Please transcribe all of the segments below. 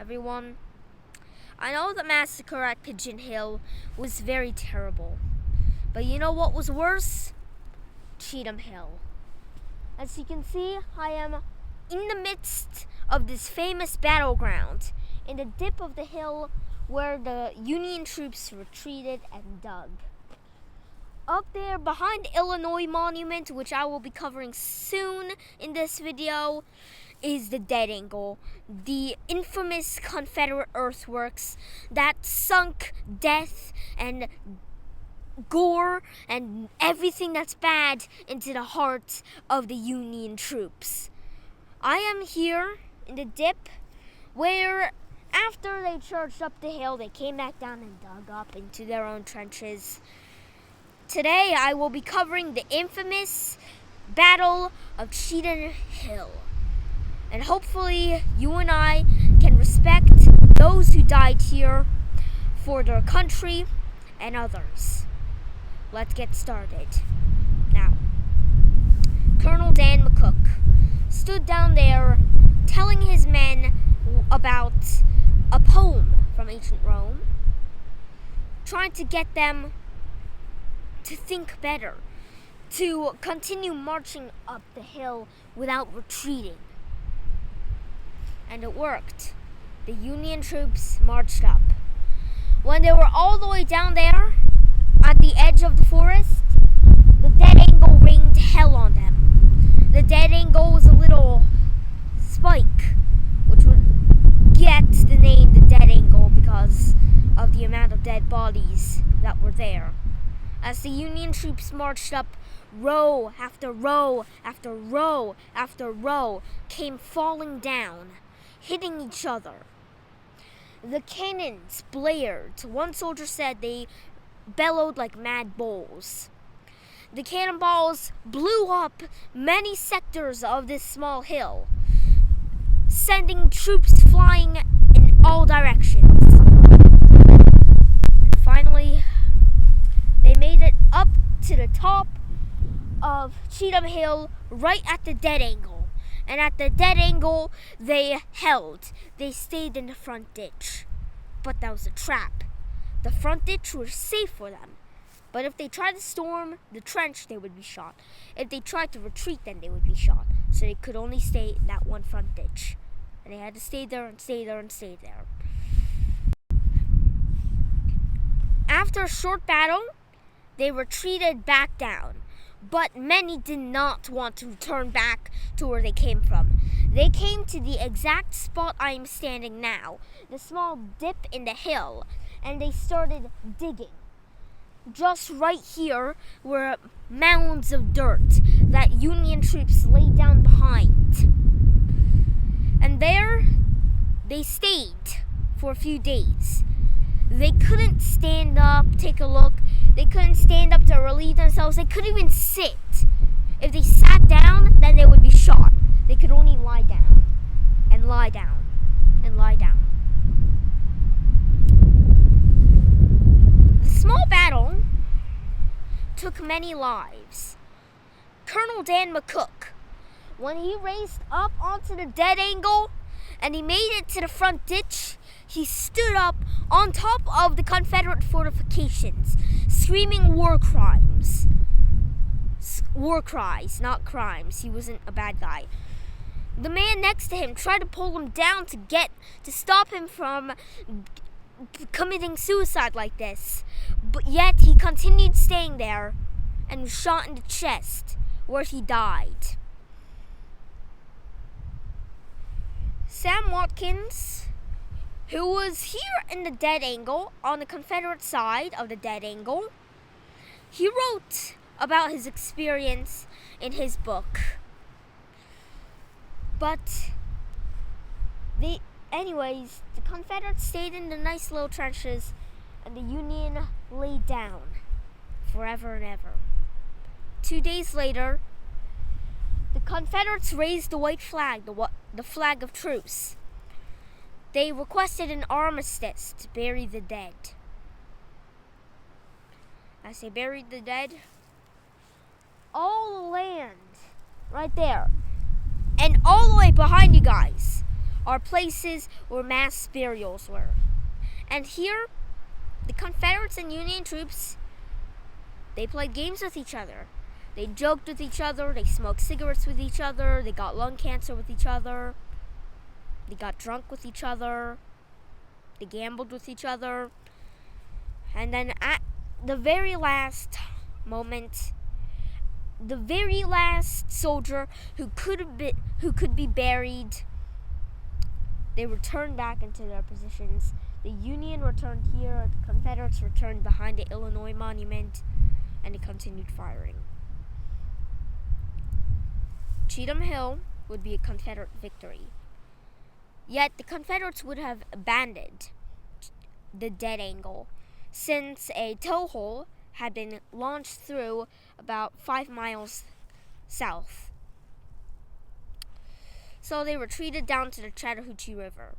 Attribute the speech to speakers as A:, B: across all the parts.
A: everyone. I know the massacre at Pigeon Hill was very terrible, but you know what was worse? Cheathem Hill. As you can see, I am in the midst of this famous battleground, in the dip of the hill where the Union troops retreated and dug. Up there behind the Illinois Monument, which I will be covering soon in this video, is the Dead Angle, the infamous Confederate earthworks that sunk death and gore and everything that's bad into the hearts of the Union troops. I am here in the dip where, after they charged up the hill, they came back down and dug up into their own trenches. Today I will be covering the infamous Battle of Cheathem Hill. And hopefully you and I can respect those who died here for their country and others. Let's get started. Now, Colonel Dan McCook stood down there telling his men about a poem from ancient Rome, trying to get them to think better, to continue marching up the hill without retreating. And it worked. The Union troops marched up. When they were all the way down there, at the edge of the forest, the Dead Angle rained hell on them. The Dead Angle was a little spike, which would get the name the Dead Angle because of the amount of dead bodies that were there. As the Union troops marched up, row after row after row after row came falling down, hitting each other. The cannons blared. One soldier said they bellowed like mad bulls. The cannonballs blew up many sectors of this small hill, sending troops flying in all directions. Finally, they made it up to the top of Cheathem Hill, right at the Dead Angle. And at the Dead Angle, they held. They stayed in the front ditch. But that was a trap. The front ditch was safe for them. But if they tried to storm the trench, they would be shot. If they tried to retreat, then they would be shot. So they could only stay in that one front ditch. And they had to stay there and stay there and stay there. After a short battle, they retreated back down. But many did not want to return back to where they came from. They came to the exact spot I am standing now, the small dip in the hill, and they started digging. Just right here were mounds of dirt that Union troops laid down behind. And there they stayed for a few days. They couldn't stand up, take a look. They couldn't stand up to relieve themselves. They couldn't even sit. If they sat down, then they would be shot. They could only lie down and lie down and lie down. The small battle took many lives. Colonel Dan McCook, when he raced up onto the Dead Angle and he made it to the front ditch, he stood up on top of the Confederate fortifications, screaming war crimes. War cries, not crimes. He wasn't a bad guy. The man next to him tried to pull him down to stop him from committing suicide like this. But yet he continued staying there and was shot in the chest, where he died. Sam Watkins, who was here in the Dead Angle, on the Confederate side of the Dead Angle, he wrote about his experience in his book. But the Confederates stayed in the nice little trenches, and the Union laid down forever and ever. 2 days later, the Confederates raised the white flag, the flag of truce. They requested an armistice to bury the dead. As they buried the dead, all the land right there, and all the way behind you guys, are places where mass burials were. And here, the Confederates and Union troops, they played games with each other. They joked with each other, they smoked cigarettes with each other, they got lung cancer with each other, they got drunk with each other, they gambled with each other. And then at the very last moment, the very last soldier who could be buried, they returned back into their positions. The Union returned here, the Confederates returned behind the Illinois Monument, and they continued firing. Cheathem Hill would be a Confederate victory. Yet the Confederates would have abandoned the dead angle, since a tow hole had been launched through about 5 miles south. So they retreated down to the Chattahoochee River.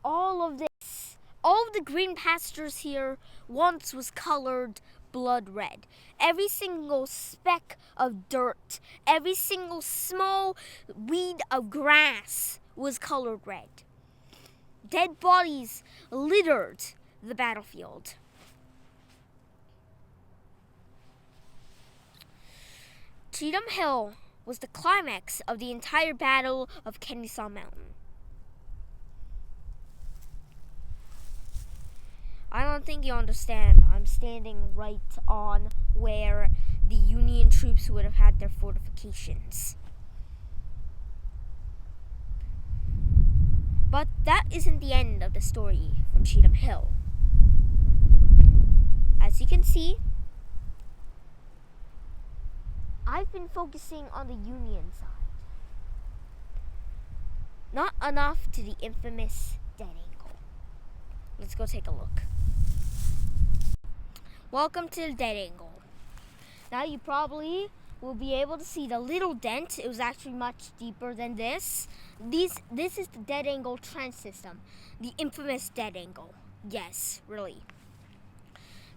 A: All of the green pastures here once was colored blood red. Every single speck of dirt, every single small weed of grass was colored red. Dead bodies littered the battlefield. Cheathem Hill was the climax of the entire Battle of Kennesaw Mountain. I don't think you understand. I'm standing right on where the Union troops would have had their fortifications. But that isn't the end of the story for Cheathem Hill. As you can see, I've been focusing on the Union side. Not enough to the infamous dead angle. Let's go take a look. Welcome to the dead angle. Now you probably will be able to see the little dent. It was actually much deeper than this. This is the dead angle trench system. The infamous dead angle. Yes, really.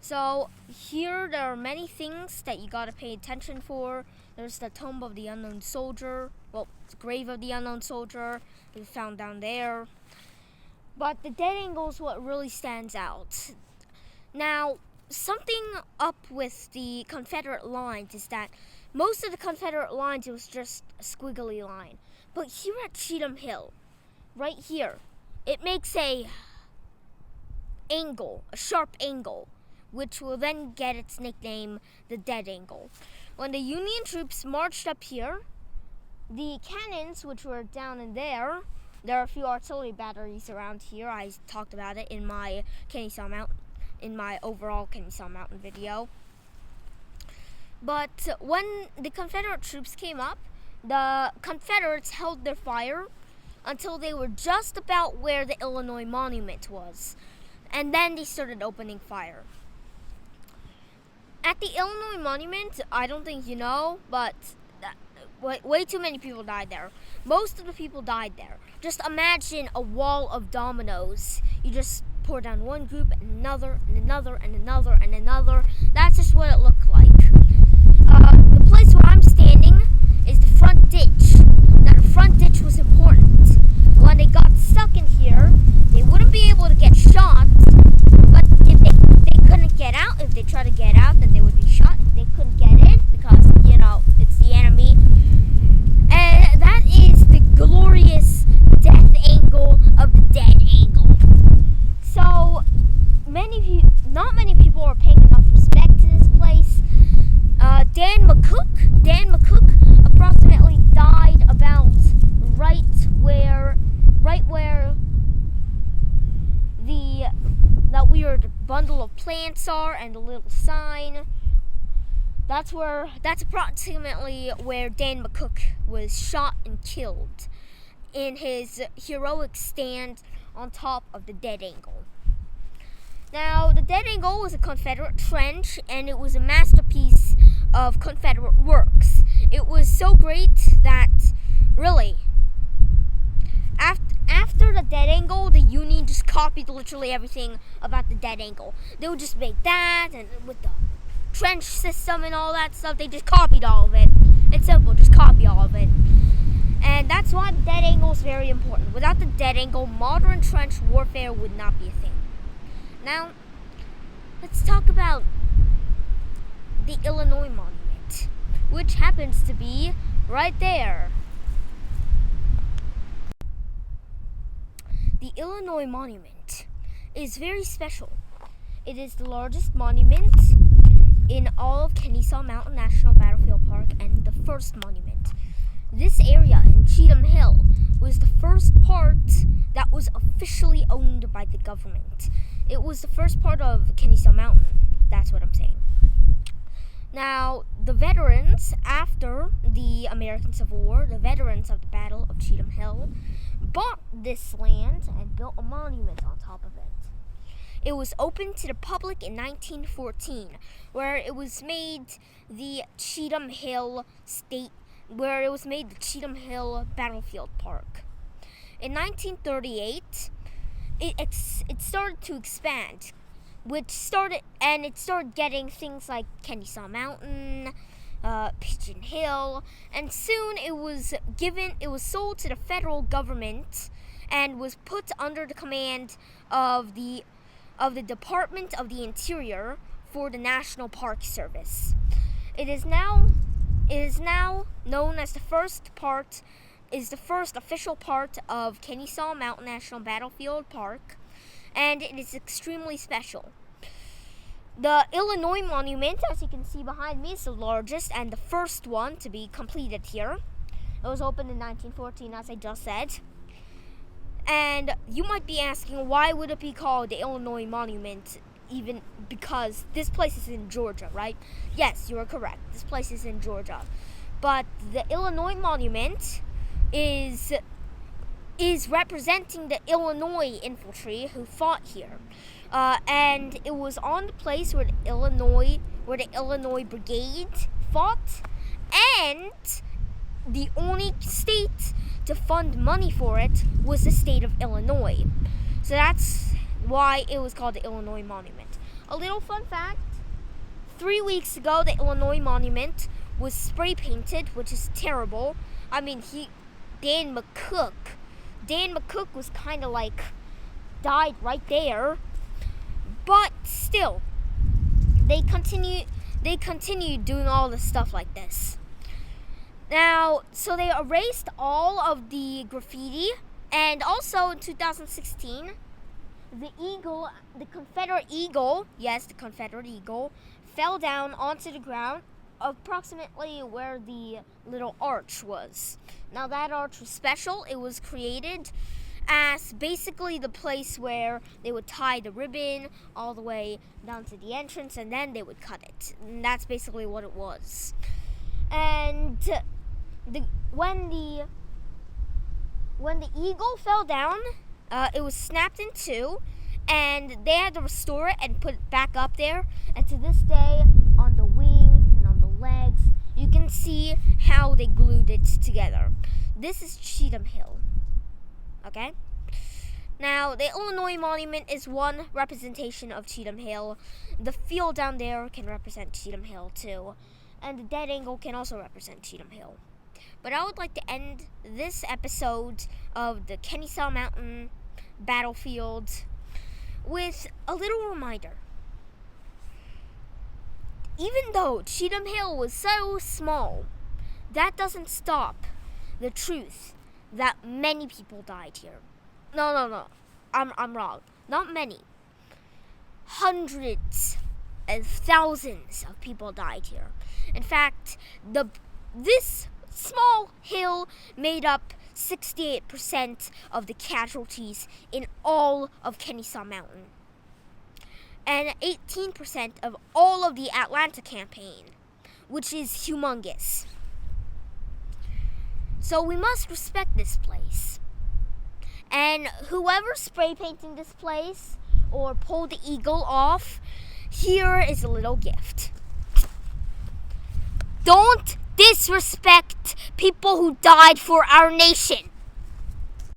A: So here there are many things that you gotta pay attention for. There's the tomb of the unknown soldier. Well, the grave of the unknown soldier is found down there. But the dead angle is what really stands out. Now, something up with the Confederate lines is that most of the Confederate lines, it was just a squiggly line. But here at Cheathem Hill, right here, it makes a sharp angle, which will then get its nickname, the dead angle. When the Union troops marched up here, the cannons, which were down in there are a few artillery batteries around here. I talked about it in my overall Kennesaw Mountain video. But when the Confederate troops came up, the Confederates held their fire until they were just about where the Illinois Monument was. And then they started opening fire. At the Illinois Monument, I don't think you know, but way too many people died there. Most of the people died there. Just imagine a wall of dominoes. You just pour down one group and another and another and another and another. That's just what it looked like. The place where I'm standing is the front ditch. Now the front ditch was important. When they got stuck in here, they wouldn't be able to get shot. But if they couldn't get out, if they tried to get out, then they would be shot. If they couldn't get in, because, it's the enemy. And that is the glorious death angle of the dead angle. So, not many people are paying enough respect to this place. Dan McCook approximately died about right where that weird bundle of plants are and the little sign. That's approximately where Dan McCook was shot and killed in his heroic stand on top of the dead angle. Now, the dead angle was a Confederate trench, and it was a masterpiece of Confederate works. It was so great that, really, after the dead angle, the Union just copied literally everything about the dead angle. They would just make that, and with the trench system and all that stuff, they just copied all of it. It's simple, just copy all of it. And that's why the dead angle is very important. Without the dead angle, modern trench warfare would not be a thing. Now, let's talk about the Illinois Monument, which happens to be right there. The Illinois Monument is very special. It is the largest monument in all of Kennesaw Mountain National Battlefield Park and the first monument. This area in Cheathem Hill was the first part that was officially owned by the government. It was the first part of Kennesaw Mountain. That's what I'm saying. Now, the veterans, after the American Civil War, the veterans of the Battle of Cheathem Hill, bought this land and built a monument on top of it. It was opened to the public in 1914, where it was made the Cheathem Hill Battlefield Park. In 1938, it started to expand, it started getting things like Kennesaw Mountain, Pigeon Hill, and soon it was sold to the federal government and was put under the command of the Department of the Interior for the National Park Service. It is now known as the first official part of Kennesaw Mountain National Battlefield Park, and it is extremely special. The Illinois Monument, as you can see behind me, is the largest and the first one to be completed here. It was opened in 1914, as I just said. And you might be asking, why would it be called the Illinois Monument, even because this place is in Georgia, right? Yes, you are correct. This place is in Georgia. But the Illinois Monument is representing the Illinois infantry who fought here. And it was on the place where the Illinois Brigade fought, and the only state to fund money for it was the state of Illinois. So that's why it was called the Illinois Monument. A little fun fact, 3 weeks ago the Illinois Monument was spray painted, which is terrible. I mean, Dan McCook was kind of like died right there. But still, they continue doing all this stuff like this. Now, so they erased all of the graffiti, and also in 2016, the Confederate eagle, yes, the Confederate eagle, fell down onto the ground approximately where the little arch was. Now, that arch was special. It was created as basically the place where they would tie the ribbon all the way down to the entrance, and then they would cut it. And that's basically what it was. And when the eagle fell down, it was snapped in two, and they had to restore it and put it back up there. And to this day, on the wing and on the legs, you can see how they glued it together. This is Cheathem Hill. Okay? Now, the Illinois Monument is one representation of Cheathem Hill. The field down there can represent Cheathem Hill too. And the dead angle can also represent Cheathem Hill. But I would like to end this episode of the Kennesaw Mountain Battlefield with a little reminder. Even though Cheathem Hill was so small, that doesn't stop the truth that many people died here. No. I'm wrong. Not many. Hundreds and thousands of people died here. In fact, this small hill made up 68% of the casualties in all of Kennesaw Mountain, and 18% of all of the Atlanta campaign, which is humongous. So we must respect this place. And whoever's spray painting this place or pulled the eagle off, here is a little gift. Don't disrespect people who died for our nation.